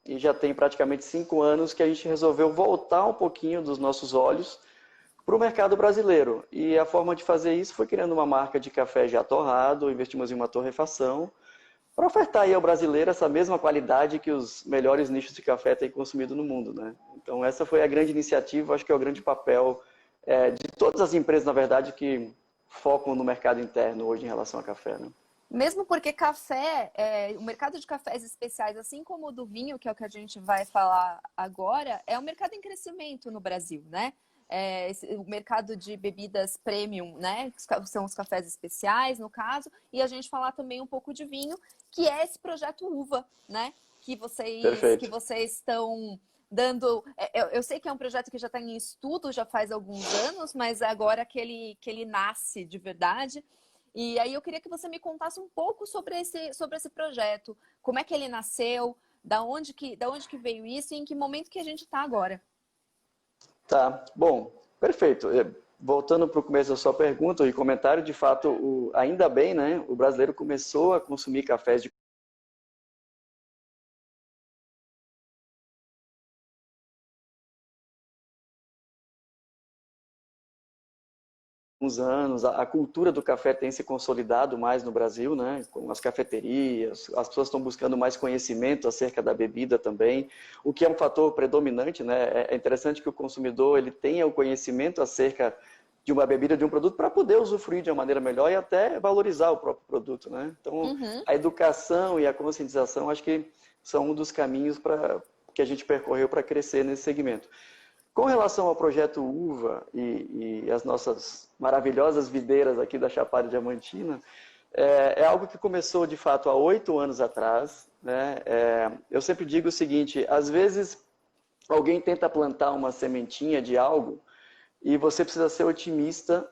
e já tem praticamente 5 anos que a gente resolveu voltar um pouquinho dos nossos olhos para o mercado brasileiro. E a forma de fazer isso foi criando uma marca de café já torrado, investimos em uma torrefação, para ofertar aí ao brasileiro essa mesma qualidade que os melhores nichos de café têm consumido no mundo, né? Então essa foi a grande iniciativa, acho que é o grande papel de todas as empresas, na verdade, que focam no mercado interno hoje em relação a café, né? Mesmo porque café, o mercado de cafés especiais, assim como o do vinho, que é o que a gente vai falar agora, é um mercado em crescimento no Brasil, né? O mercado de bebidas premium, né? São os cafés especiais, no caso, e a gente falar também um pouco de vinho, que é esse projeto Uva, né? Que Perfeito. vocês estão dando. Eu sei que é um projeto que já está em estudo já faz alguns anos, mas agora que ele nasce de verdade. E aí eu queria que você me contasse um pouco sobre esse projeto. Como é que ele nasceu, da onde que veio isso e em que momento que a gente está agora. Tá, bom, perfeito. Voltando para o começo da sua pergunta e comentário, de fato, ainda bem, né? O brasileiro começou a consumir cafés de uns anos, a cultura do café tem se consolidado mais no Brasil, né? Com as cafeterias, as pessoas estão buscando mais conhecimento acerca da bebida também, o que é um fator predominante, né? É interessante que o consumidor ele tenha o conhecimento acerca de uma bebida, de um produto, para poder usufruir de uma maneira melhor e até valorizar o próprio produto, né? Então, Uhum. a educação e a conscientização, acho que são um dos caminhos que a gente percorreu para crescer nesse segmento. Com relação ao projeto Uva e as nossas maravilhosas videiras aqui da Chapada Diamantina, é algo que começou de fato há 8 anos atrás, né? Eu sempre digo o seguinte: às vezes alguém tenta plantar uma sementinha de algo e você precisa ser otimista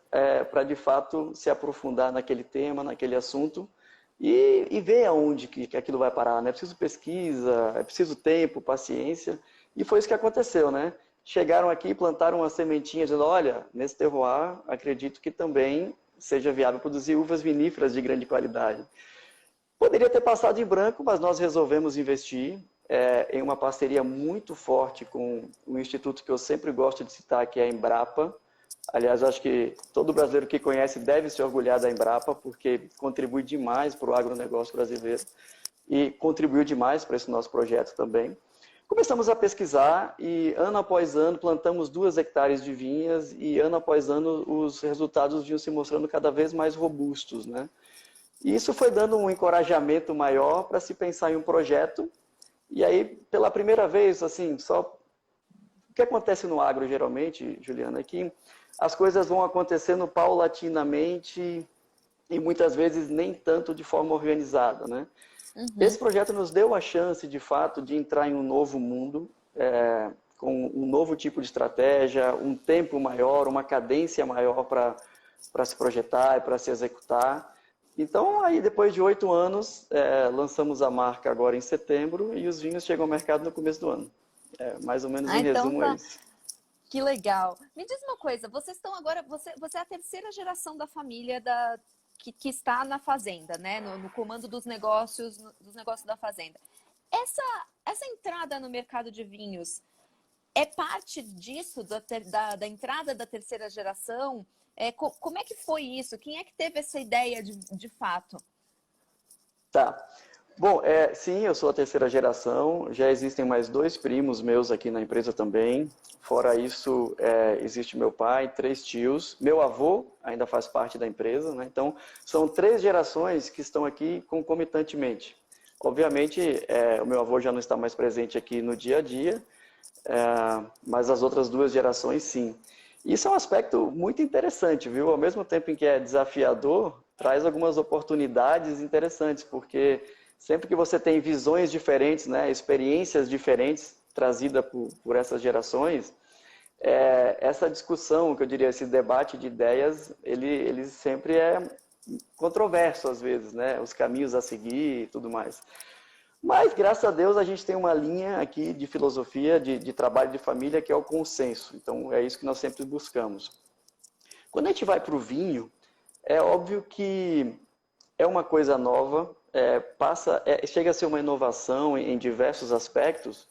para de fato se aprofundar naquele tema, naquele assunto e ver aonde que aquilo vai parar, né? É preciso pesquisa, é preciso tempo, paciência, e foi isso que aconteceu, né? Chegaram aqui, plantaram uma sementinha, dizendo, olha, nesse terroir, acredito que também seja viável produzir uvas viníferas de grande qualidade. Poderia ter passado em branco, mas nós resolvemos investir em uma parceria muito forte com um instituto que eu sempre gosto de citar, que é a Embrapa. Aliás, acho que todo brasileiro que conhece deve se orgulhar da Embrapa, porque contribui demais para o agronegócio brasileiro e contribuiu demais para esse nosso projeto também. Começamos a pesquisar e ano após ano plantamos 2 hectares de vinhas e ano após ano os resultados vinham se mostrando cada vez mais robustos, né? E isso foi dando um encorajamento maior para se pensar em um projeto. E aí, pela primeira vez, assim, só o que acontece no agro geralmente, Juliana, é que as coisas vão acontecendo paulatinamente e muitas vezes nem tanto de forma organizada, né? Esse Uhum. projeto nos deu a chance, de fato, de entrar em um novo mundo, com um novo tipo de estratégia, um tempo maior, uma cadência maior para se projetar e para se executar. Então, aí depois de 8 anos, lançamos a marca agora em setembro e os vinhos chegam ao mercado no começo do ano. Mais ou menos Ah, em então resumo é tá. isso. Que legal. Me diz uma coisa, vocês estão agora, você é a terceira geração da família que está na fazenda, né? No comando dos negócios, dos negócios da fazenda. Essa entrada no mercado de vinhos é parte disso, da entrada da terceira geração? Como é que foi isso? Quem é que teve essa ideia de fato? Tá. Bom, sim, eu sou a terceira geração, já existem mais 2 primos meus aqui na empresa também. Fora isso, existe meu pai, 3 tios. Meu avô ainda faz parte da empresa, né? Então, são 3 gerações que estão aqui concomitantemente. Obviamente, o meu avô já não está mais presente aqui no dia a dia, mas as outras 2 gerações, sim. Isso é um aspecto muito interessante, viu? Ao mesmo tempo em que é desafiador, traz algumas oportunidades interessantes, porque sempre que você tem visões diferentes, né, experiências diferentes trazidas por essas gerações, essa discussão, que eu diria, esse debate de ideias, ele sempre é controverso às vezes, né? Os caminhos a seguir e tudo mais. Mas, graças a Deus, a gente tem uma linha aqui de filosofia, de trabalho de família, que é o consenso. Então, é isso que nós sempre buscamos. Quando a gente vai para o vinho, é óbvio que é uma coisa nova, chega a ser uma inovação em diversos aspectos,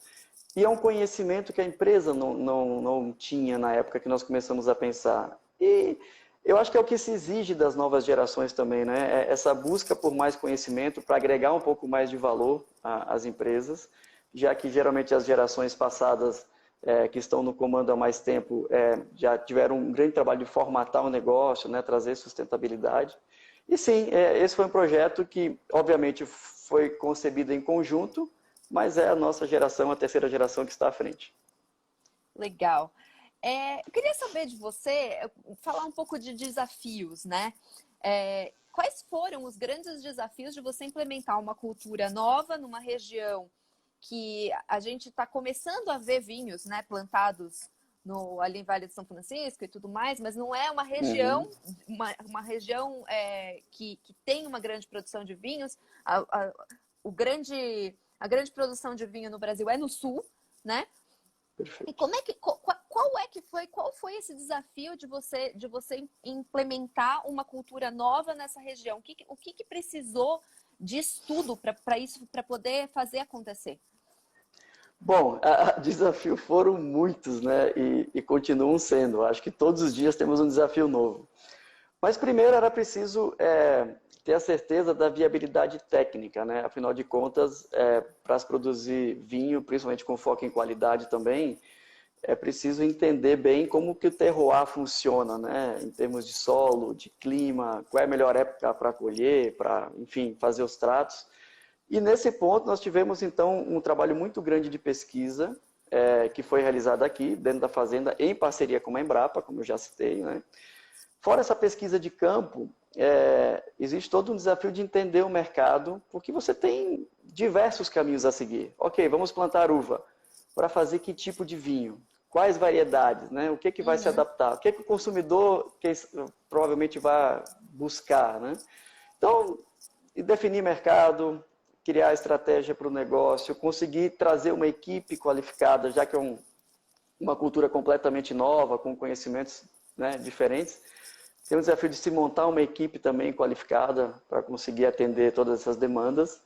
e é um conhecimento que a empresa não tinha na época que nós começamos a pensar. E eu acho que é o que se exige das novas gerações também, né? Essa busca por mais conhecimento para agregar um pouco mais de valor às empresas, já que geralmente as gerações passadas que estão no comando há mais tempo já tiveram um grande trabalho de formatar o negócio, né? Trazer sustentabilidade. E sim, esse foi um projeto que, obviamente, foi concebido em conjunto, mas é a nossa geração, a terceira geração que está à frente. Legal. Eu queria saber de você, falar um pouco de desafios, né? Quais foram os grandes desafios de você implementar uma cultura nova numa região que a gente está começando a ver vinhos, né, plantados ali em Vale de São Francisco e tudo mais, mas não é uma região, uma região que tem uma grande produção de vinhos. A grande produção de vinho no Brasil é no sul, né? Perfeito. E qual foi esse desafio de você implementar uma cultura nova nessa região? O que precisou de estudo para poder fazer acontecer? Bom, desafios foram muitos, né? E continuam sendo. Acho que todos os dias temos um desafio novo. Mas primeiro era preciso ter a certeza da viabilidade técnica, né? Afinal de contas, para se produzir vinho, principalmente com foco em qualidade também, é preciso entender bem como que o terroir funciona, né? Em termos de solo, de clima, qual é a melhor época para colher, para, enfim, fazer os tratos. E nesse ponto nós tivemos, então, um trabalho muito grande de pesquisa, que foi realizado aqui, dentro da fazenda, em parceria com a Embrapa, como eu já citei, né? Fora essa pesquisa de campo, existe todo um desafio de entender o mercado, porque você tem diversos caminhos a seguir. Ok, vamos plantar uva. Para fazer que tipo de vinho? Quais variedades? Né? O que vai se adaptar? O que o consumidor provavelmente vai buscar? Né? Então, definir mercado, criar estratégia para o negócio, conseguir trazer uma equipe qualificada, já que é uma cultura completamente nova, com conhecimentos, né, diferentes. Tem o desafio de se montar uma equipe também qualificada para conseguir atender todas essas demandas.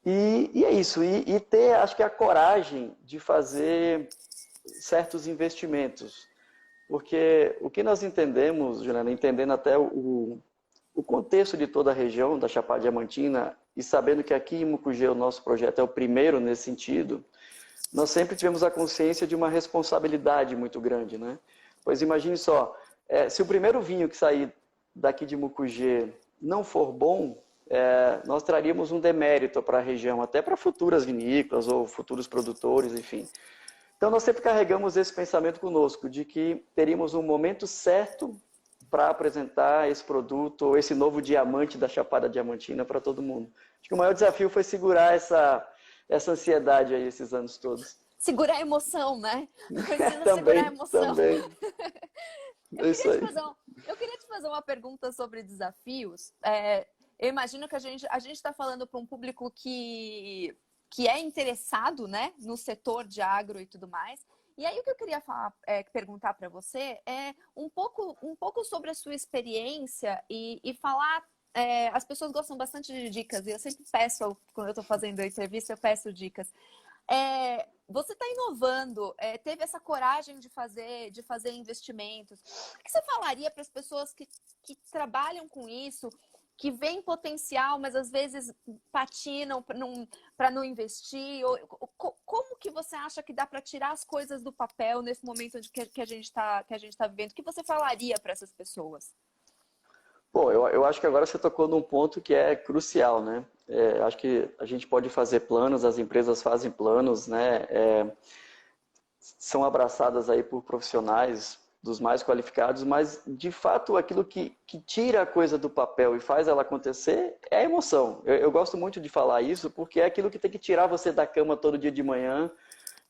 E é isso, e ter, acho que, a coragem de fazer certos investimentos. Porque o que nós entendemos, Juliana, entendendo até o contexto de toda a região da Chapada Diamantina, e sabendo que aqui em Mucugê o nosso projeto é o primeiro nesse sentido, nós sempre tivemos a consciência de uma responsabilidade muito grande, né? Pois imagine só, se o primeiro vinho que sair daqui de Mucugê não for bom, nós traríamos um demérito para a região, até para futuras vinícolas ou futuros produtores, enfim. Então nós sempre carregamos esse pensamento conosco, de que teríamos um momento certo para apresentar esse produto, ou esse novo diamante da Chapada Diamantina para todo mundo. Acho que o maior desafio foi segurar essa ansiedade aí esses anos todos. Segurar a emoção, né? Precisa também, segurar a emoção. Também. Eu queria te fazer uma pergunta sobre desafios. Eu imagino que a gente está falando para um público que é interessado, né, no setor de agro e tudo mais. E aí o que eu queria perguntar para você é um pouco sobre a sua experiência e falar. As pessoas gostam bastante de dicas e eu sempre peço, quando eu estou fazendo a entrevista, eu peço dicas. Você está inovando, teve essa coragem de fazer investimentos. O que você falaria para as pessoas que trabalham com isso, que veem potencial, mas às vezes patinam para não investir? Como que você acha que dá para tirar as coisas do papel nesse momento que a gente está vivendo? O que você falaria para essas pessoas? Bom, eu acho que agora você tocou num ponto que é crucial, né? Acho que a gente pode fazer planos, as empresas fazem planos, né? São abraçadas aí por profissionais dos mais qualificados, mas de fato aquilo que tira a coisa do papel e faz ela acontecer é a emoção. Eu gosto muito de falar isso porque é aquilo que tem que tirar você da cama todo dia de manhã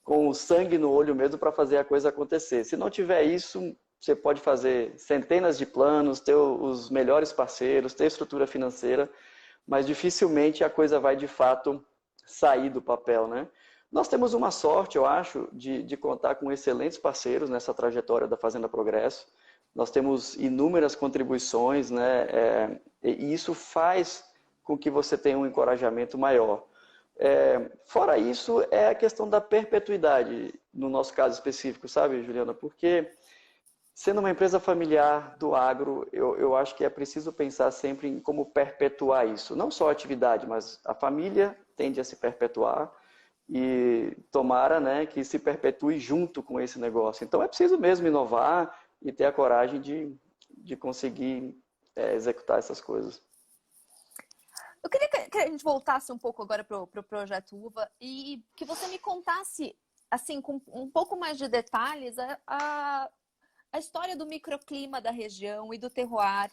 com o sangue no olho mesmo para fazer a coisa acontecer. Se não tiver isso, você pode fazer centenas de planos, ter os melhores parceiros, ter estrutura financeira, mas dificilmente a coisa vai de fato sair do papel, né? Nós temos uma sorte, eu acho, de contar com excelentes parceiros nessa trajetória da Fazenda Progresso. Nós temos inúmeras contribuições, né? E isso faz com que você tenha um encorajamento maior. Fora isso, é a questão da perpetuidade, no nosso caso específico, sabe, Juliana? Porque sendo uma empresa familiar do agro, eu acho que é preciso pensar sempre em como perpetuar isso. Não só a atividade, mas a família tende a se perpetuar e tomara, né, que se perpetue junto com esse negócio. Então é preciso mesmo inovar e ter a coragem de conseguir executar essas coisas. Eu queria que a gente voltasse um pouco agora para o projeto Uva e que você me contasse, assim, com um pouco mais de detalhes, a história do microclima da região e do terroir.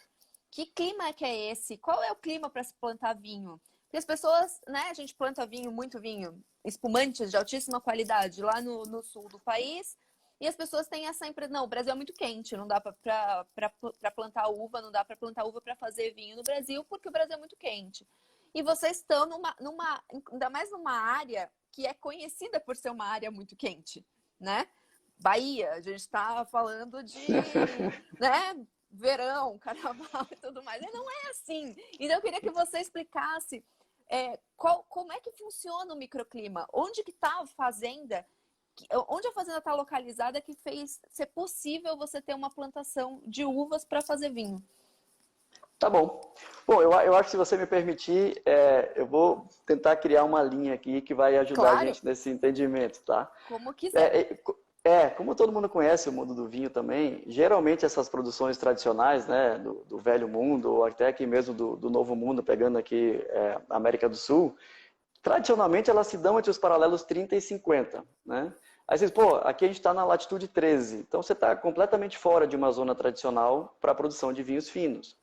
Que clima é que é esse? Qual é o clima para se plantar vinho? Porque as pessoas, né, a gente planta vinho, muito vinho, espumantes de altíssima qualidade lá no sul do país, e as pessoas têm essa impressão, não, o Brasil é muito quente, não dá para plantar uva, não dá para plantar uva para fazer vinho no Brasil, porque o Brasil é muito quente. E vocês estão ainda mais numa área que é conhecida por ser uma área muito quente, né? Bahia, a gente está falando de, né, verão, carnaval e tudo mais. E não é assim. Então, eu queria que você explicasse como é que funciona o microclima. Onde que está a fazenda? Onde a fazenda está localizada que fez ser possível você ter uma plantação de uvas para fazer vinho? Tá bom. Bom, eu acho que se você me permitir, eu vou tentar criar uma linha aqui que vai ajudar a Claro, gente nesse entendimento, tá? como quiser. Como todo mundo conhece o mundo do vinho também, geralmente essas produções tradicionais, né, do Velho Mundo, ou até aqui mesmo do Novo Mundo, pegando aqui a América do Sul, tradicionalmente elas se dão entre os paralelos 30 e 50, né? Aí vocês, pô, aqui a gente está na latitude 13, então você está completamente fora de uma zona tradicional para a produção de vinhos finos.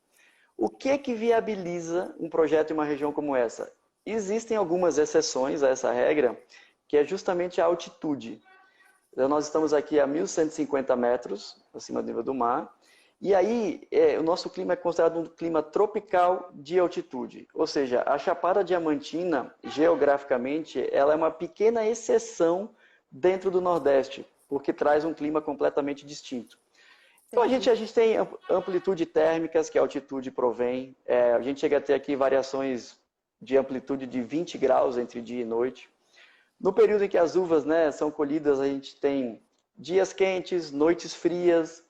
O que viabiliza um projeto em uma região como essa? Existem algumas exceções a essa regra, que é justamente a altitude. Então, nós estamos aqui a 1.150 metros acima do nível do mar, e aí o nosso clima é considerado um clima tropical de altitude. Ou seja, a Chapada Diamantina, geograficamente, ela é uma pequena exceção dentro do Nordeste, porque traz um clima completamente distinto. Então, a gente tem amplitude térmicas que a altitude provém. A gente chega a ter aqui variações de amplitude de 20 graus entre dia e noite. No período em que as uvas, né, são colhidas, a gente tem dias quentes, noites frias,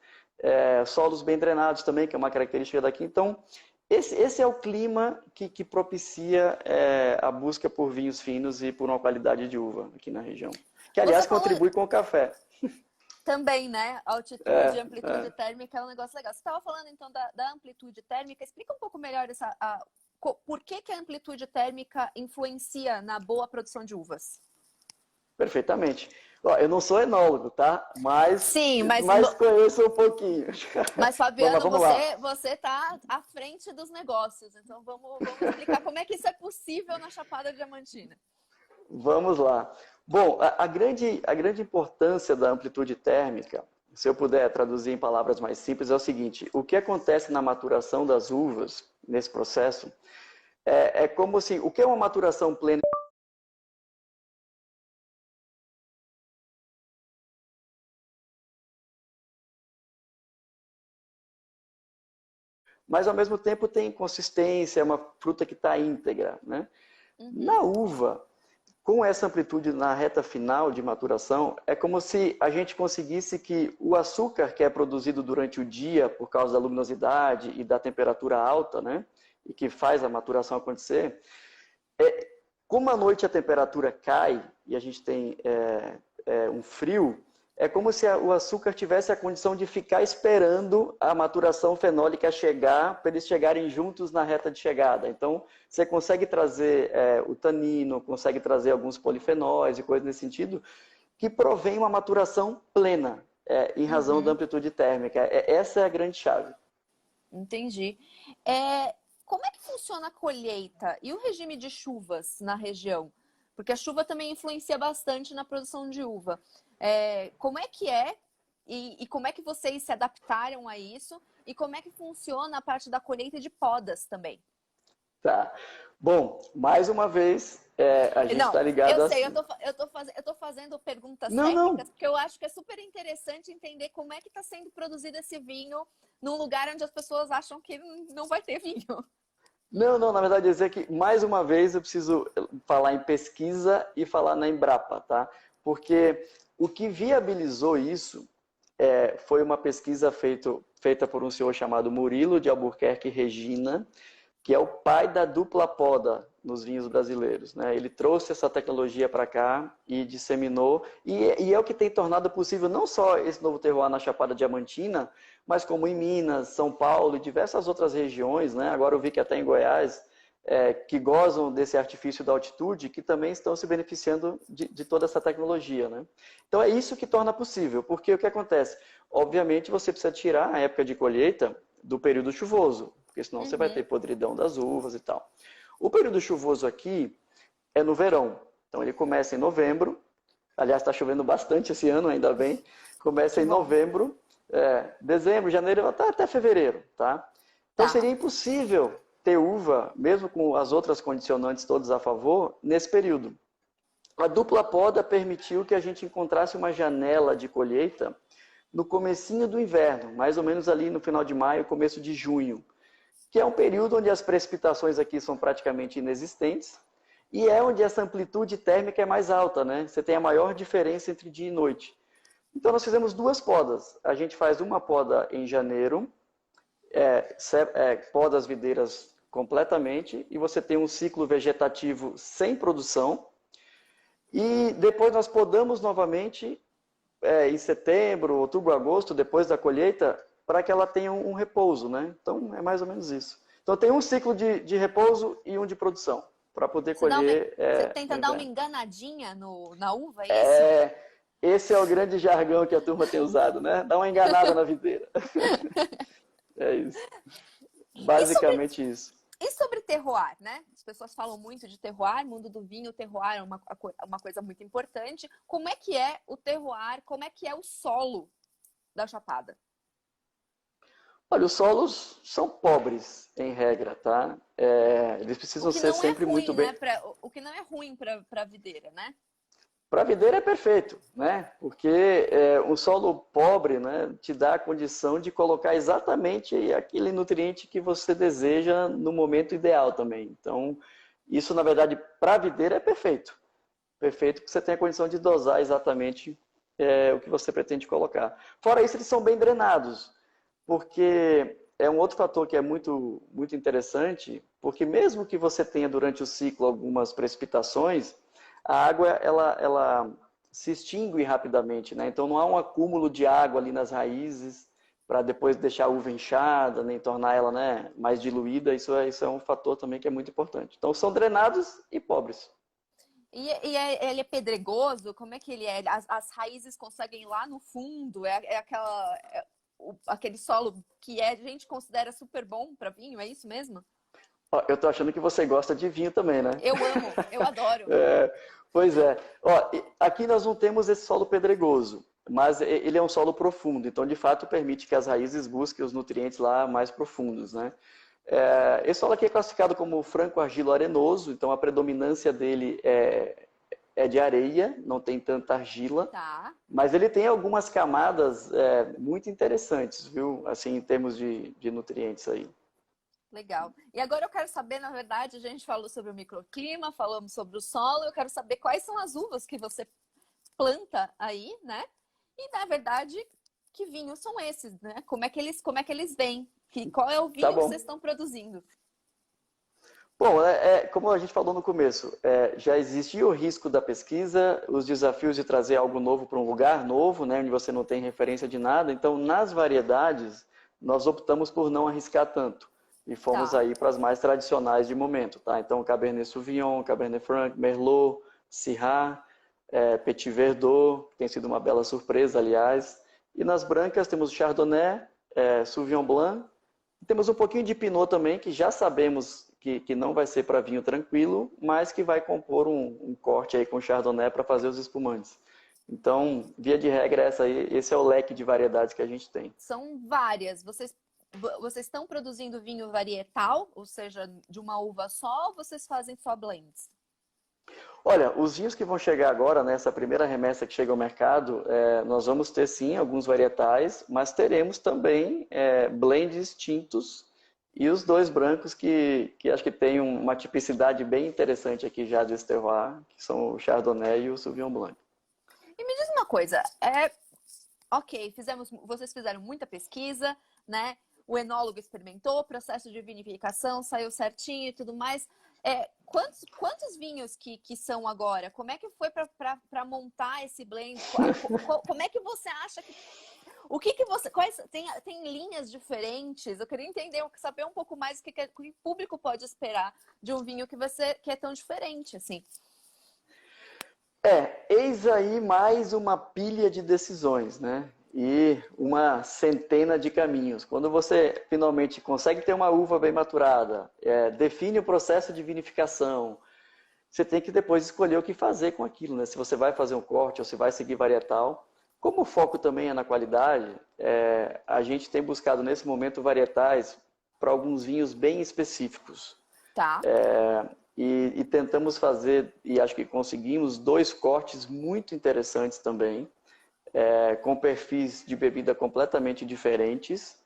solos bem drenados também, que é uma característica daqui. Então, esse é o clima que propicia a busca por vinhos finos e por uma qualidade de uva aqui na região. Que, aliás, contribui com o café. Também, né? Altitude, amplitude térmica é um negócio legal. Você estava falando, então, da amplitude térmica. Explica um pouco melhor por que a amplitude térmica influencia na boa produção de uvas. Perfeitamente. Ó, eu não sou enólogo, tá? Sim, mas conheço um pouquinho. Mas, Fabiano, vamos você está à frente dos negócios. Então, vamos explicar como é que isso é possível na Chapada Diamantina. Vamos lá. Bom, a grande importância da amplitude térmica, se eu puder traduzir em palavras mais simples, é o seguinte: o que acontece na maturação das uvas, nesse processo, é como assim, o que é uma maturação plena? Mas, ao mesmo tempo, tem consistência, é uma fruta que está íntegra, né? Na uva, com essa amplitude na reta final de maturação, é como se a gente conseguisse que o açúcar que é produzido durante o dia por causa da luminosidade e da temperatura alta, né, e que faz a maturação acontecer, como à noite a temperatura cai e a gente tem um frio, é como se o açúcar tivesse a condição de ficar esperando a maturação fenólica chegar, para eles chegarem juntos na reta de chegada. Então, você consegue trazer o tanino, consegue trazer alguns polifenóis e coisas nesse sentido, que provém uma maturação plena, em razão da amplitude térmica. Essa é a grande chave. Entendi. Como é que funciona a colheita e o regime de chuvas na região? Porque a chuva também influencia bastante na produção de uva. Como é que é e como é que vocês se adaptaram a isso? E como é que funciona a parte da colheita de podas também? Tá. Bom, mais uma vez, a gente está ligado eu assim. sei, eu tô fazendo perguntas Não, técnicas, porque eu acho que é super interessante entender como é que está sendo produzido esse vinho num lugar onde as pessoas acham que não vai ter vinho. Não, não, na verdade dizer que, mais uma vez, eu preciso falar em pesquisa e falar na Embrapa, tá? Porque o que viabilizou isso foi uma pesquisa feita por um senhor chamado Murilo de Albuquerque Regina, que é o pai da dupla poda nos vinhos brasileiros, né? Ele trouxe essa tecnologia para cá e disseminou, e é o que tem tornado possível não só esse novo terroir na Chapada Diamantina, mas como em Minas, São Paulo e diversas outras regiões, né? Agora eu vi que até em Goiás, que gozam desse artifício da altitude, que também estão se beneficiando de toda essa tecnologia, né? Então é isso que torna possível, porque o que acontece? Obviamente você precisa tirar a época de colheita do período chuvoso, porque senão você vai ter podridão das uvas e tal. O período chuvoso aqui é no verão, então ele começa em novembro, aliás está chovendo bastante esse ano, ainda bem, começa em novembro, dezembro, janeiro, até fevereiro, tá? Então seria impossível ter uva, mesmo com as outras condicionantes todas a favor, nesse período. A dupla poda permitiu que a gente encontrasse uma janela de colheita no comecinho do inverno, mais ou menos ali no final de maio, começo de junho, que é um período onde as precipitações aqui são praticamente inexistentes e é onde essa amplitude térmica é mais alta, né? Você tem a maior diferença entre dia e noite. Então nós fizemos duas podas. A gente faz uma poda em janeiro, poda as videiras completamente e você tem um ciclo vegetativo sem produção e depois nós podamos novamente em setembro, outubro, agosto, depois da colheita, para que ela tenha um repouso, né? Então, é mais ou menos isso. Então, tem um ciclo de repouso e um de produção, para poder colher Você tenta no dar uma inverno. enganadinha na uva, é isso? Esse é o grande jargão que a turma tem usado, né? Dá uma enganada na videira. É isso. E sobre, Basicamente isso. e sobre terroir, né? As pessoas falam muito de terroir, mundo do vinho, terroir é uma coisa muito importante. Como é que é o terroir, como é que é o solo da Chapada? Olha, os solos são pobres, em regra, tá? Eles O precisam que ser não é sempre muito ruim, bem... né? O que não é ruim para a videira, né? Para a videira é perfeito, né? Porque um solo pobre, né, te dá a condição de colocar exatamente aquele nutriente que você deseja no momento ideal também. Então, isso, na verdade, para a videira é perfeito. Perfeito porque você tem a condição de dosar exatamente o que você pretende colocar. Fora isso, eles são bem drenados, porque é um outro fator que é muito, muito interessante, porque mesmo que você tenha durante o ciclo algumas precipitações, a água ela se extingue rapidamente, né? Então não há um acúmulo de água ali nas raízes para depois deixar a uva inchada, nem tornar ela, né, mais diluída. Isso é um fator também que é muito importante. Então são drenados e pobres. Ele é pedregoso? Como é que ele é? As raízes conseguem ir lá no fundo? Aquele solo que a gente considera super bom para vinho? É isso mesmo? Ó, eu tô achando que você gosta de vinho também, né? Eu amo, eu adoro. Pois é. Ó, aqui nós não temos esse solo pedregoso, mas ele é um solo profundo, então de fato permite que as raízes busquem os nutrientes lá mais profundos, né? Esse solo aqui é classificado como franco-argilo-arenoso, então a predominância dele é de areia, não tem tanta argila, Tá. mas ele tem algumas camadas muito interessantes, viu? Assim, em termos de nutrientes aí. Legal. E agora eu quero saber, na verdade, a gente falou sobre o microclima, falamos sobre o solo, eu quero saber quais são as uvas que você planta aí, né? E, na verdade, que vinhos são esses, né? Como é que eles vêm? Qual é o Tá vinho que vocês bom. estão produzindo? Bom, como a gente falou no começo, já existia o risco da pesquisa, os desafios de trazer algo novo para um lugar novo, né, onde você não tem referência de nada. Então, nas variedades, nós optamos por não arriscar tanto e fomos Tá. aí para as mais tradicionais de momento, tá? Então, Cabernet Sauvignon, Cabernet Franc, Merlot, Syrah, Petit Verdot, que tem sido uma bela surpresa, aliás. E nas brancas temos o Chardonnay, Sauvignon Blanc, e temos um pouquinho de Pinot também, que já sabemos que não vai ser para vinho tranquilo, mas que vai compor um corte aí com Chardonnay para fazer os espumantes. Então, via de regra, esse é o leque de variedades que a gente tem. São várias. Vocês estão produzindo vinho varietal, ou seja, de uma uva só, ou vocês fazem só blends? Olha, os vinhos que vão chegar agora, nessa primeira remessa que chega ao mercado, nós vamos ter sim alguns varietais, mas teremos também blends tintos e os dois brancos que acho que tem uma tipicidade bem interessante aqui já desse terroir, que são o Chardonnay e o Sauvignon Blanc. E me diz uma coisa, ok, vocês fizeram muita pesquisa, né? O enólogo experimentou, o processo de vinificação saiu certinho e tudo mais. Quantos vinhos que são agora? Como é que foi para montar esse blend? Como é que você acha que... O que você... Tem linhas diferentes? Eu queria entender, saber um pouco mais o que o público pode esperar de um vinho que é tão diferente, assim. Eis aí mais uma pilha de decisões, né? E uma centena de caminhos. Quando você finalmente consegue ter uma uva bem maturada, define o processo de vinificação, você tem que depois escolher o que fazer com aquilo, né? Se você vai fazer um corte ou se vai seguir varietal. Como o foco também é na qualidade, a gente tem buscado nesse momento varietais para alguns vinhos bem específicos. Tá. E tentamos fazer, e acho que conseguimos, 2 cortes muito interessantes também, com perfis de bebida completamente diferentes,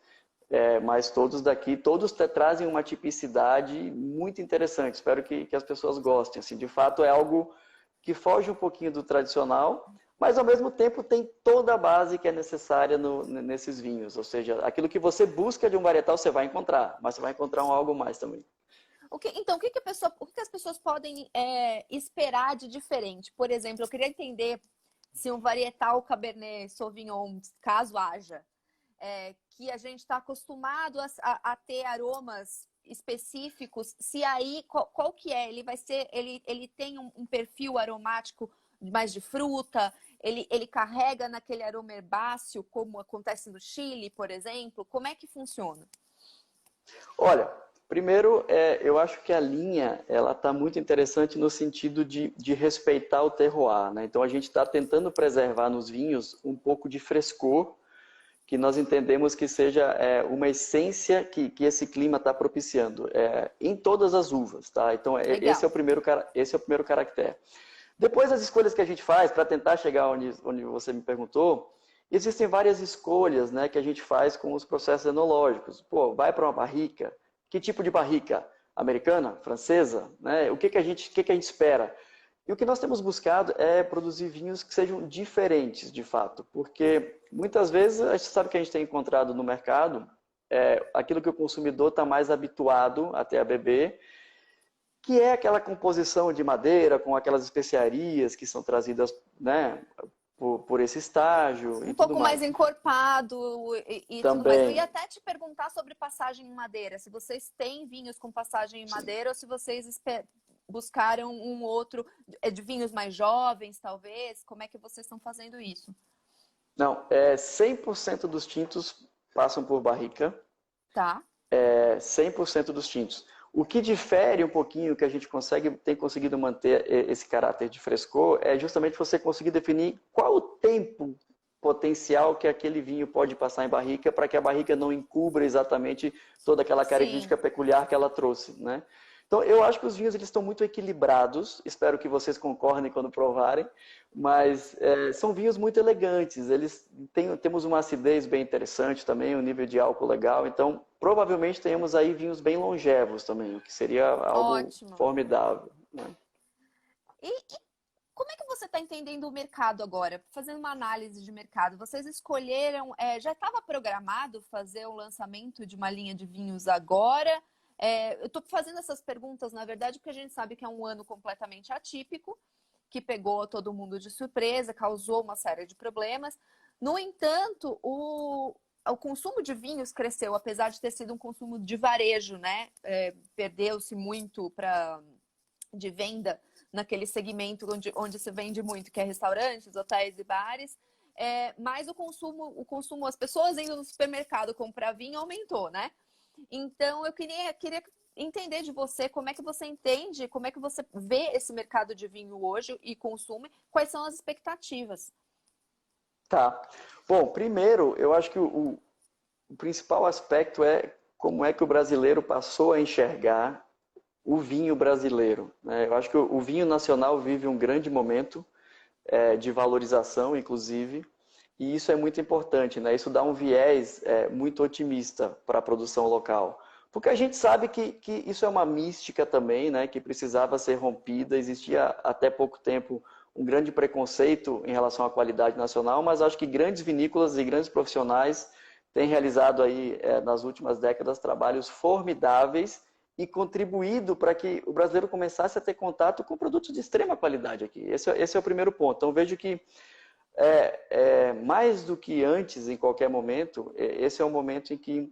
mas todos daqui, todos trazem uma tipicidade muito interessante. Espero que as pessoas gostem. Assim, de fato, é algo que foge um pouquinho do tradicional, mas ao mesmo tempo tem toda a base que é necessária nesses vinhos. Ou seja, aquilo que você busca de um varietal você vai encontrar, mas você vai encontrar algo mais também. Então, o que as pessoas podem esperar de diferente? Por exemplo, eu queria entender se um varietal Cabernet Sauvignon, caso haja, que a gente está acostumado a ter aromas específicos, se aí, qual que é? Ele tem um perfil aromático mais de fruta, ele carrega naquele aroma herbáceo, como acontece no Chile, por exemplo? Como é que funciona? Olha, primeiro, eu acho que a linha ela está muito interessante no sentido de respeitar o terroir, né? Então a gente está tentando preservar nos vinhos um pouco de frescor, que nós entendemos que seja uma essência que esse clima está propiciando em todas as uvas, tá? Então esse é o primeiro caractere. Depois as escolhas que a gente faz para tentar chegar onde você me perguntou, existem várias escolhas, né, que a gente faz com os processos enológicos. Pô, vai para uma barrica. Que tipo de barrica? Americana? Francesa? Né? O que a gente espera? E o que nós temos buscado é produzir vinhos que sejam diferentes, de fato. Porque muitas vezes a gente sabe que a gente tem encontrado no mercado aquilo que o consumidor está mais habituado até a beber, que é aquela composição de madeira com aquelas especiarias que são trazidas, né, por esse estágio. Um pouco mais encorpado e tudo mais. Eu ia até te perguntar sobre passagem em madeira. Se vocês têm vinhos com passagem em madeira ou se vocês buscaram um outro de vinhos mais jovens, talvez. Como é que vocês estão fazendo isso? Não, 100% dos tintos passam por barrica. Tá. 100% dos tintos. O que difere um pouquinho, que a gente tem conseguido manter esse caráter de frescor, é justamente você conseguir definir qual o tempo potencial que aquele vinho pode passar em barrica para que a barrica não encubra exatamente toda aquela característica peculiar que ela trouxe, né? Então, eu acho que os vinhos eles estão muito equilibrados, espero que vocês concordem quando provarem, mas são vinhos muito elegantes, temos uma acidez bem interessante também, um nível de álcool legal, então provavelmente tenhamos aí vinhos bem longevos também, o que seria algo formidável. Né? E como é que você está entendendo o mercado agora? Fazendo uma análise de mercado, vocês escolheram, já estava programado fazer o lançamento de uma linha de vinhos agora? Eu estou fazendo essas perguntas, na verdade, porque a gente sabe que é um ano completamente atípico, que pegou todo mundo de surpresa, causou uma série de problemas. No entanto, o consumo de vinhos cresceu, apesar de ter sido um consumo de varejo, né? Perdeu-se muito de venda naquele segmento onde se vende muito, que é restaurantes, hotéis e bares. Mas o consumo, as pessoas indo no supermercado comprar vinho aumentou, né? Então, eu queria entender de você como é que você entende, como é que você vê esse mercado de vinho hoje e consume, quais são as expectativas? Tá. Bom, primeiro, eu acho que o principal aspecto é como é que o brasileiro passou a enxergar o vinho brasileiro. Né? Eu acho que o vinho nacional vive um grande momento de valorização, inclusive, e isso é muito importante, né? Isso dá um viés muito otimista para a produção local. Porque a gente sabe que isso é uma mística também, né, que precisava ser rompida. Existia até pouco tempo um grande preconceito em relação à qualidade nacional, mas acho que grandes vinícolas e grandes profissionais têm realizado aí, nas últimas décadas, trabalhos formidáveis e contribuído para que o brasileiro começasse a ter contato com produtos de extrema qualidade aqui. Esse é o primeiro ponto. Então, vejo que mais do que antes, em qualquer momento, esse é o momento em que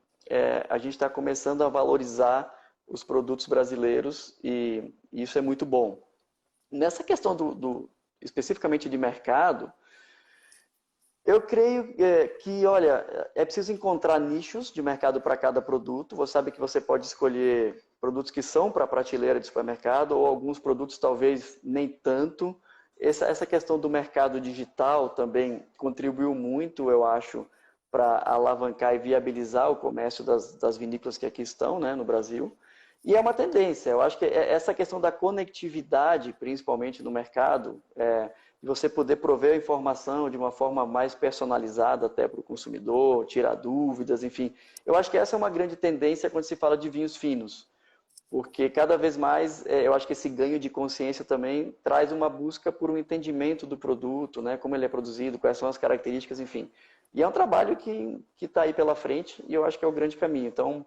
a gente está começando a valorizar os produtos brasileiros e isso é muito bom. Nessa questão especificamente de mercado, eu creio que, olha, é preciso encontrar nichos de mercado para cada produto. Você sabe que você pode escolher produtos que são para prateleira de supermercado ou alguns produtos talvez nem tanto. Essa questão do mercado digital também contribuiu muito, eu acho, para alavancar e viabilizar o comércio das vinícolas que aqui estão, né, no Brasil. E é uma tendência. Eu acho que essa questão da conectividade, principalmente no mercado, de você poder prover a informação de uma forma mais personalizada até para o consumidor, tirar dúvidas, enfim. Eu acho que essa é uma grande tendência quando se fala de vinhos finos. Porque cada vez mais, eu acho que esse ganho de consciência também traz uma busca por um entendimento do produto, né? Como ele é produzido, quais são as características, enfim. E é um trabalho que está aí pela frente e eu acho que é o grande caminho. Então,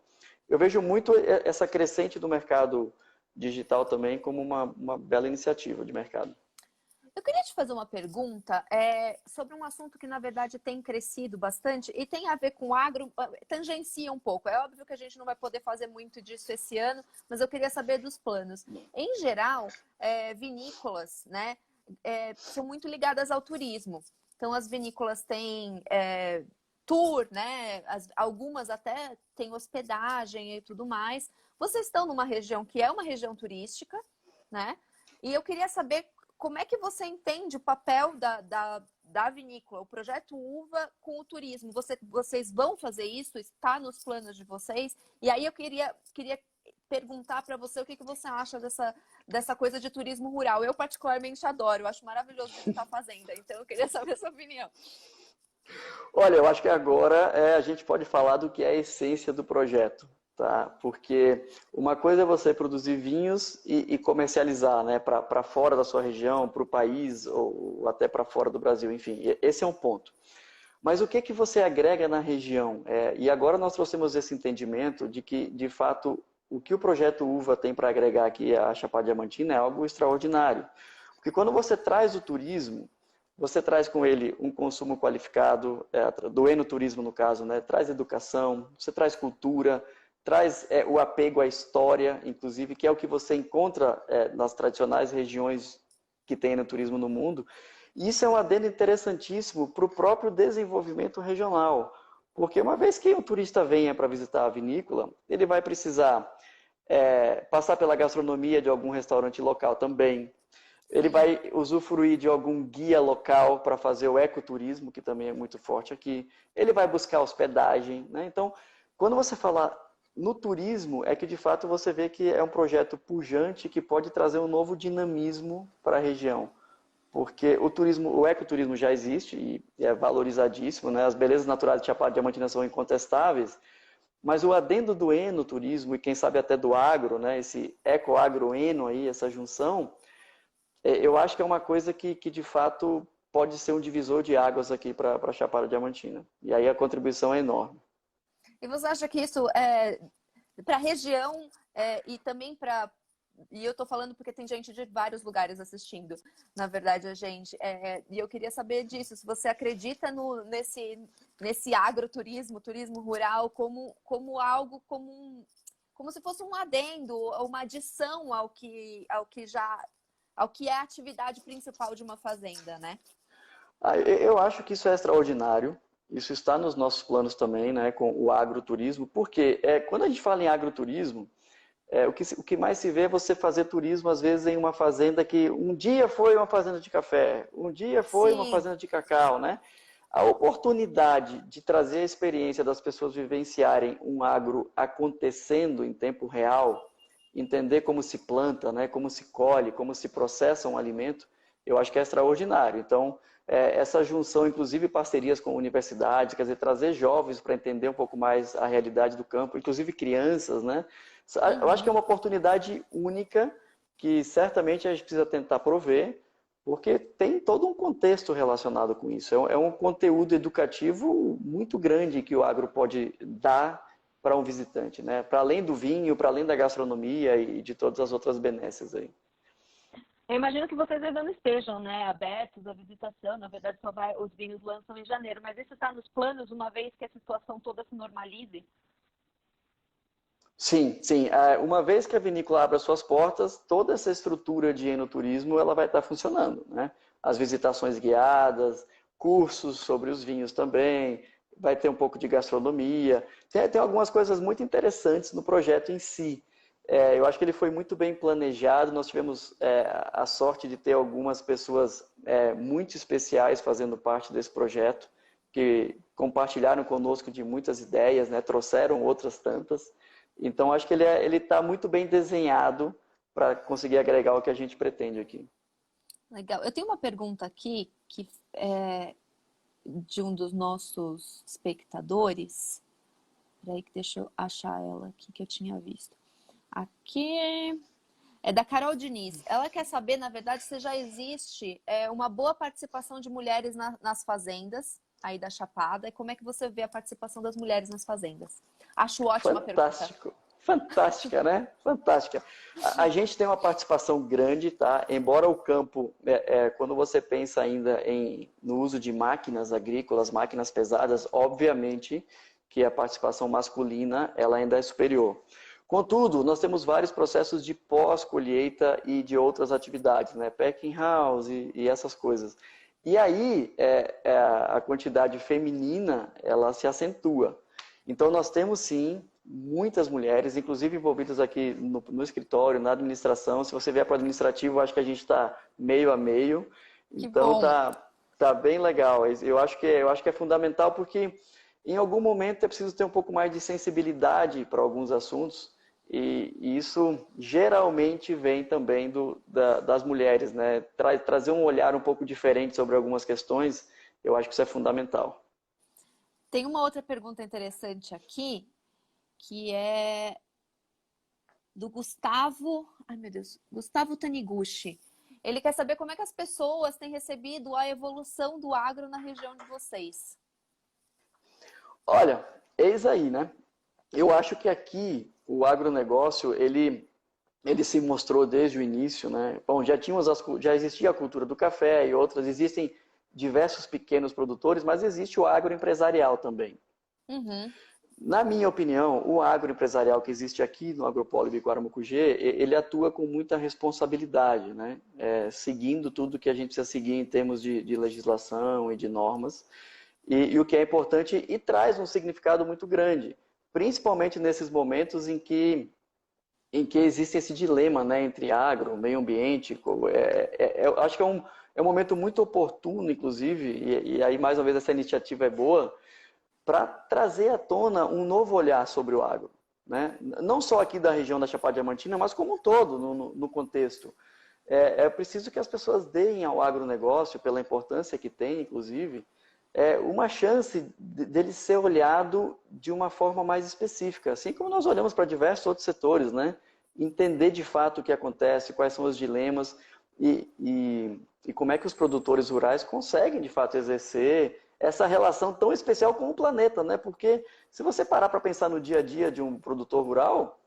eu vejo muito essa crescente do mercado digital também como uma bela iniciativa de mercado. Eu queria te fazer uma pergunta sobre um assunto que, na verdade, tem crescido bastante e tem a ver com agro, tangencia um pouco. É óbvio que a gente não vai poder fazer muito disso esse ano, mas eu queria saber dos planos. Em geral, vinícolas, né, são muito ligadas ao turismo. Então, as vinícolas têm tour, né, algumas até têm hospedagem e tudo mais. Vocês estão numa região que é uma região turística, né? E eu queria saber como é que você entende o papel da vinícola, o projeto Uva com o turismo? Vocês vão fazer isso? Está nos planos de vocês? E aí eu queria perguntar para você o que você acha dessa coisa de turismo rural. Eu particularmente adoro, eu acho maravilhoso visitar fazenda, então eu queria saber a sua opinião. Olha, eu acho que agora a gente pode falar do que é a essência do projeto. Tá? Porque uma coisa é você produzir vinhos e comercializar, né, para fora da sua região, para o país ou até para fora do Brasil, enfim, esse é um ponto. Mas o que você agrega na região? E agora nós trouxemos esse entendimento de que, de fato, o que o projeto Uva tem para agregar aqui à Chapada Diamantina é algo extraordinário. Porque quando você traz o turismo, você traz com ele um consumo qualificado, do enoturismo no caso, né, traz educação, você traz cultura, traz o apego à história, inclusive, que é o que você encontra nas tradicionais regiões que tem no turismo no mundo. E isso é um adendo interessantíssimo para o próprio desenvolvimento regional. Porque uma vez que o turista venha para visitar a vinícola, ele vai precisar passar pela gastronomia de algum restaurante local também. Ele vai usufruir de algum guia local para fazer o ecoturismo, que também é muito forte aqui. Ele vai buscar hospedagem, né? Então, quando você fala no turismo, é que de fato você vê que é um projeto pujante que pode trazer um novo dinamismo para a região. Porque o ecoturismo já existe e é valorizadíssimo, né? As belezas naturais de Chapada Diamantina são incontestáveis, mas o adendo do enoturismo e quem sabe até do agro, né? Esse eco-agro-eno aí, essa junção, eu acho que é uma coisa que de fato pode ser um divisor de águas aqui para a Chapada Diamantina. E aí a contribuição é enorme. E você acha que isso para a região e também para... E eu estou falando porque tem gente de vários lugares assistindo, na verdade, a gente. E eu queria saber disso, se você acredita nesse agroturismo, turismo rural, como algo, como se fosse um adendo, uma adição ao que é a atividade principal de uma fazenda, né? Eu acho que isso é extraordinário. Isso está nos nossos planos também, né, com o agroturismo, porque quando a gente fala em agroturismo, o que mais se vê é você fazer turismo, às vezes, em uma fazenda que um dia foi uma fazenda de café, um dia foi uma fazenda de cacau, né? A oportunidade de trazer a experiência das pessoas vivenciarem um agro acontecendo em tempo real, entender como se planta, né, como se colhe, como se processa um alimento, eu acho que é extraordinário. Então, essa junção, inclusive parcerias com universidades, quer dizer, trazer jovens para entender um pouco mais a realidade do campo, inclusive crianças, né? Eu acho que é uma oportunidade única que certamente a gente precisa tentar prover, porque tem todo um contexto relacionado com isso. É um conteúdo educativo muito grande que o agro pode dar para um visitante, né? Para além do vinho, para além da gastronomia e de todas as outras benesses aí. Eu imagino que vocês ainda não estejam, né, abertos à visitação. Na verdade, os vinhos lançam em janeiro. Mas isso está nos planos, uma vez que a situação toda se normalize? Sim, sim. Uma vez que a vinícola abre as suas portas, toda essa estrutura de enoturismo ela vai estar funcionando, né? As visitações guiadas, cursos sobre os vinhos também, vai ter um pouco de gastronomia. Tem algumas coisas muito interessantes no projeto em si. Eu acho que ele foi muito bem planejado. Nós tivemos a sorte de ter algumas pessoas muito especiais fazendo parte desse projeto, que compartilharam conosco de muitas ideias, né? Trouxeram outras tantas. Então, acho que ele está muito bem desenhado para conseguir agregar o que a gente pretende aqui. Legal. Eu tenho uma pergunta aqui que é de um dos nossos espectadores. Peraí que deixa eu achar ela aqui que eu tinha visto. Aqui é da Carol Diniz. Ela quer saber, na verdade, se já existe uma boa participação de mulheres nas fazendas aí da Chapada, e como é que você vê a participação das mulheres nas fazendas? Acho ótima Fantástico. pergunta. Fantástica, né? Fantástica. A gente tem uma participação grande, tá? Embora o campo, quando você pensa ainda no uso de máquinas agrícolas, máquinas pesadas, obviamente que a participação masculina ela ainda é superior. Contudo, nós temos vários processos de pós-colheita e de outras atividades, né? Packing house e essas coisas. E aí, a quantidade feminina, ela se acentua. Então, nós temos, sim, muitas mulheres, inclusive envolvidas aqui no escritório, na administração. Se você vier para o administrativo, acho que a gente está meio a meio. Então, tá bem legal. Eu acho que é fundamental porque, em algum momento, é preciso ter um pouco mais de sensibilidade para alguns assuntos. E isso geralmente vem também das mulheres, né? Trazer um olhar um pouco diferente sobre algumas questões, eu acho que isso é fundamental. Tem uma outra pergunta interessante aqui, que é do Gustavo, ai meu Deus, Gustavo Taniguchi. Ele quer saber como é que as pessoas têm recebido a evolução do agro na região de vocês. Olha, eis aí, né? Eu acho que aqui o agronegócio, ele se mostrou desde o início, né? Bom, já existia a cultura do café e outras, existem diversos pequenos produtores, mas existe o agroempresarial também. Uhum. Na minha opinião, o agroempresarial que existe aqui no Agropolo Ibicoara Mucugê, ele atua com muita responsabilidade, né? Seguindo tudo que a gente precisa seguir em termos de legislação e de normas. E o que é importante e traz um significado muito grande, principalmente nesses momentos em que existe esse dilema, né, entre agro, meio ambiente. Eu acho que é um momento muito oportuno, inclusive, e aí mais uma vez essa iniciativa é boa, para trazer à tona um novo olhar sobre o agro, né? Não só aqui da região da Chapada Diamantina, mas como um todo, no contexto. É preciso que as pessoas deem ao agronegócio, pela importância que tem, inclusive, uma chance dele ser olhado de uma forma mais específica, assim como nós olhamos para diversos outros setores, né? Entender de fato o que acontece, quais são os dilemas e como é que os produtores rurais conseguem de fato exercer essa relação tão especial com o planeta, né? Porque se você parar para pensar no dia a dia de um produtor rural,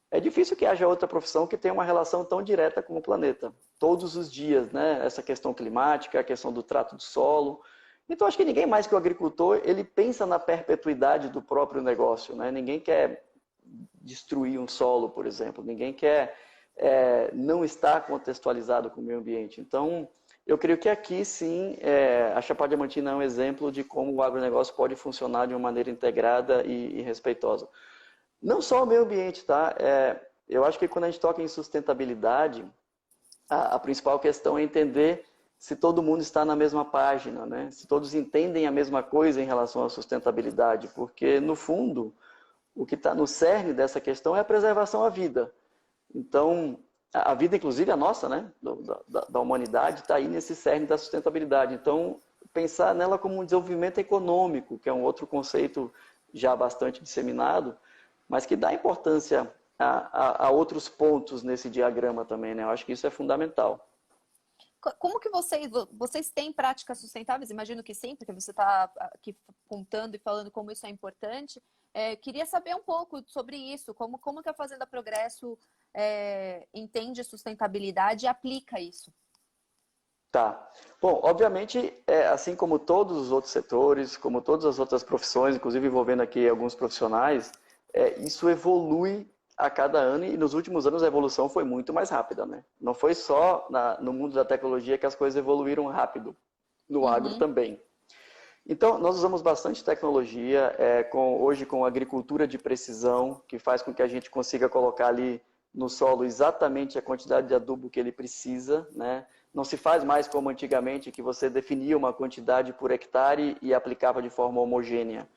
é difícil que haja outra profissão que tenha uma relação tão direta com o planeta. Todos os dias, né? Essa questão climática, a questão do trato do solo. Então, acho que ninguém mais que o agricultor, ele pensa na perpetuidade do próprio negócio, né? Ninguém quer destruir um solo, por exemplo. Ninguém quer não estar contextualizado com o meio ambiente. Então, eu creio que aqui, sim, a Chapada Diamantina é um exemplo de como o agronegócio pode funcionar de uma maneira integrada e respeitosa. Não só o meio ambiente, tá? Eu acho que quando a gente toca em sustentabilidade, a principal questão é entender se todo mundo está na mesma página, né? Se todos entendem a mesma coisa em relação à sustentabilidade, porque, no fundo, o que está no cerne dessa questão é a preservação à vida. Então, a vida, inclusive a nossa, né, da humanidade, está aí nesse cerne da sustentabilidade. Então, pensar nela como um desenvolvimento econômico, que é um outro conceito já bastante disseminado, mas que dá importância a outros pontos nesse diagrama também, né? Eu acho que isso é fundamental. Como que vocês têm práticas sustentáveis? Imagino que sim, porque você está aqui contando e falando como isso é importante. Queria saber um pouco sobre isso, como que a Fazenda Progresso entende sustentabilidade e aplica isso. Tá. Bom, obviamente, assim como todos os outros setores, como todas as outras profissões, inclusive envolvendo aqui alguns profissionais, isso evolui a cada ano e nos últimos anos a evolução foi muito mais rápida, né? Não foi só no mundo da tecnologia que as coisas evoluíram rápido, no agro também. Então, nós usamos bastante tecnologia, hoje com agricultura de precisão, que faz com que a gente consiga colocar ali no solo exatamente a quantidade de adubo que ele precisa, né? Não se faz mais como antigamente, que você definia uma quantidade por hectare e aplicava de forma homogênea.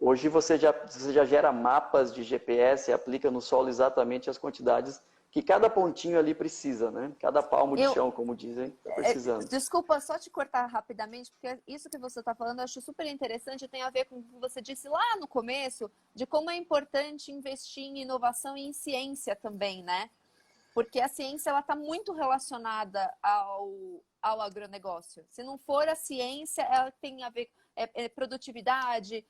Hoje você já gera mapas de GPS e aplica no solo exatamente as quantidades que cada pontinho ali precisa, né? Cada palmo de chão, como dizem, está precisando. Desculpa, só te cortar rapidamente, porque isso que você está falando eu acho super interessante, tem a ver com o que você disse lá no começo, de como é importante investir em inovação e em ciência também, né? Porque a ciência ela está muito relacionada ao agronegócio. Se não for a ciência, ela tem a ver com produtividade,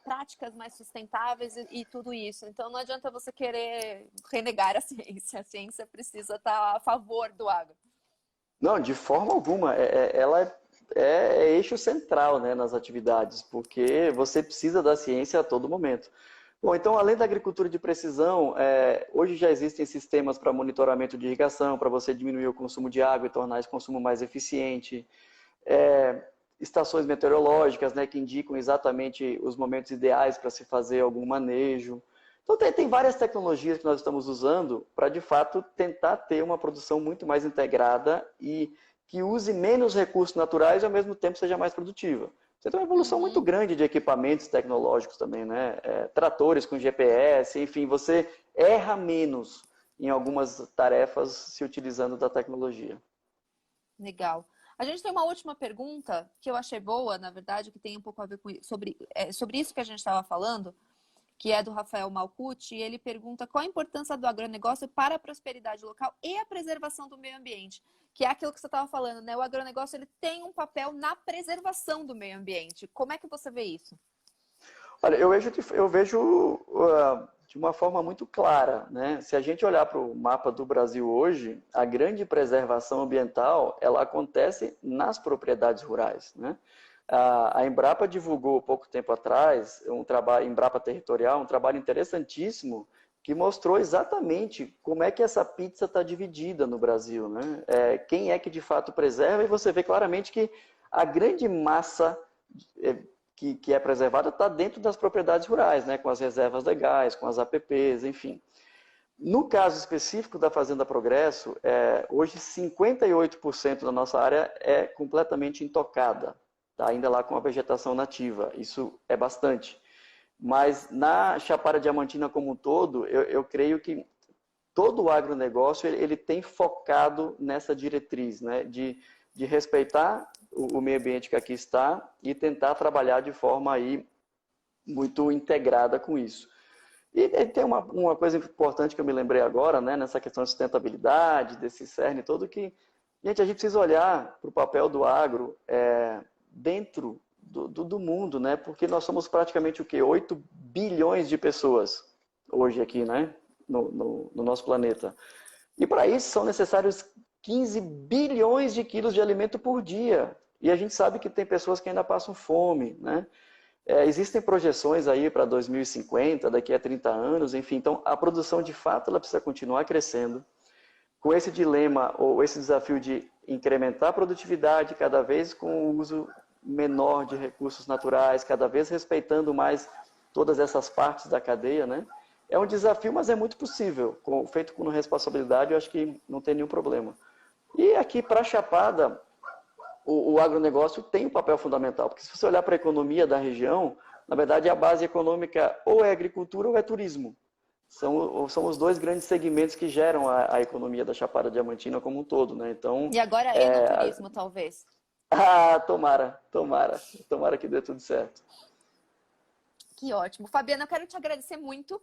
práticas mais sustentáveis e tudo isso. Então não adianta você querer renegar a ciência. A ciência precisa estar a favor do agro. Não, de forma alguma. Ela é eixo central, né, nas atividades, porque você precisa da ciência a todo momento. Bom, então, além da agricultura de precisão, hoje já existem sistemas para monitoramento de irrigação, para você diminuir o consumo de água e tornar esse consumo mais eficiente. Estações meteorológicas, né, que indicam exatamente os momentos ideais para se fazer algum manejo. Então, tem várias tecnologias que nós estamos usando para, de fato, tentar ter uma produção muito mais integrada e que use menos recursos naturais e, ao mesmo tempo, seja mais produtiva. Você tem uma evolução muito grande de equipamentos tecnológicos também, né? Tratores com GPS, enfim, você erra menos em algumas tarefas se utilizando da tecnologia. Legal. A gente tem uma última pergunta que eu achei boa, na verdade, que tem um pouco a ver com sobre isso que a gente estava falando, que é do Rafael Malcucci, e ele pergunta qual a importância do agronegócio para a prosperidade local e a preservação do meio ambiente, que é aquilo que você estava falando, né? O agronegócio ele tem um papel na preservação do meio ambiente. Como é que você vê isso? Olha, eu vejo de uma forma muito clara, né? Se a gente olhar para o mapa do Brasil hoje, a grande preservação ambiental, ela acontece nas propriedades rurais, né? A Embrapa divulgou pouco tempo atrás Embrapa Territorial, um trabalho interessantíssimo que mostrou exatamente como é que essa pizza está dividida no Brasil, né? Quem é que de fato preserva, e você vê claramente que a grande massa que é preservada está dentro das propriedades rurais, né? Com as reservas legais, com as APPs, enfim. No caso específico da Fazenda Progresso, hoje 58% da nossa área é completamente intocada, tá? Ainda lá com a vegetação nativa, isso é bastante. Mas na Chapada Diamantina como um todo, eu creio que todo o agronegócio ele tem focado nessa diretriz, né, de respeitar o meio ambiente que aqui está e tentar trabalhar de forma aí muito integrada com isso. E tem uma coisa importante que eu me lembrei agora, né, nessa questão de sustentabilidade, desse cerne todo, que a gente precisa olhar para o papel do agro dentro do mundo, né? Porque nós somos praticamente o quê? 8 bilhões de pessoas hoje aqui, né? No nosso planeta. E para isso são necessários 15 bilhões de quilos de alimento por dia. E a gente sabe que tem pessoas que ainda passam fome, né? Existem projeções aí para 2050, daqui a 30 anos, enfim. Então, a produção, de fato, ela precisa continuar crescendo. Com esse dilema, ou esse desafio de incrementar a produtividade cada vez com o uso menor de recursos naturais, cada vez respeitando mais todas essas partes da cadeia, né? É um desafio, mas é muito possível. Feito com responsabilidade, eu acho que não tem nenhum problema. E aqui, para a Chapada, o agronegócio tem um papel fundamental, porque se você olhar para a economia da região, na verdade, a base econômica ou é agricultura ou é turismo. são os dois grandes segmentos que geram a economia da Chapada Diamantina como um todo, né? Então, E agora é no turismo, talvez. Tomara que dê tudo certo. Que ótimo. Fabiana, eu quero te agradecer muito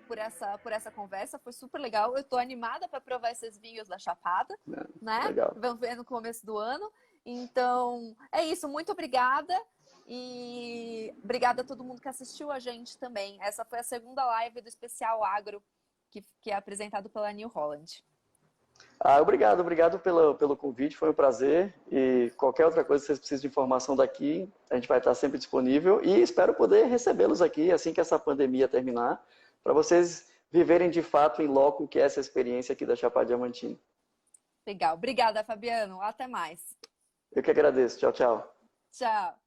por essa conversa. Foi super legal. Eu estou animada para provar esses vinhos da Chapada, né? Legal. Vamos ver no começo do ano. Então, é isso. Muito obrigada. E obrigada a todo mundo que assistiu a gente também. Essa foi a segunda live do Especial Agro, que é apresentado pela New Holland. Obrigado pelo convite, foi um prazer. E qualquer outra coisa que vocês precisem de informação daqui, a gente vai estar sempre disponível. E espero poder recebê-los aqui assim que essa pandemia terminar, para vocês viverem de fato em loco o que é essa experiência aqui da Chapada Diamantina. Legal. Obrigada, Fabiano. Até mais. Eu que agradeço. Tchau, tchau. Tchau.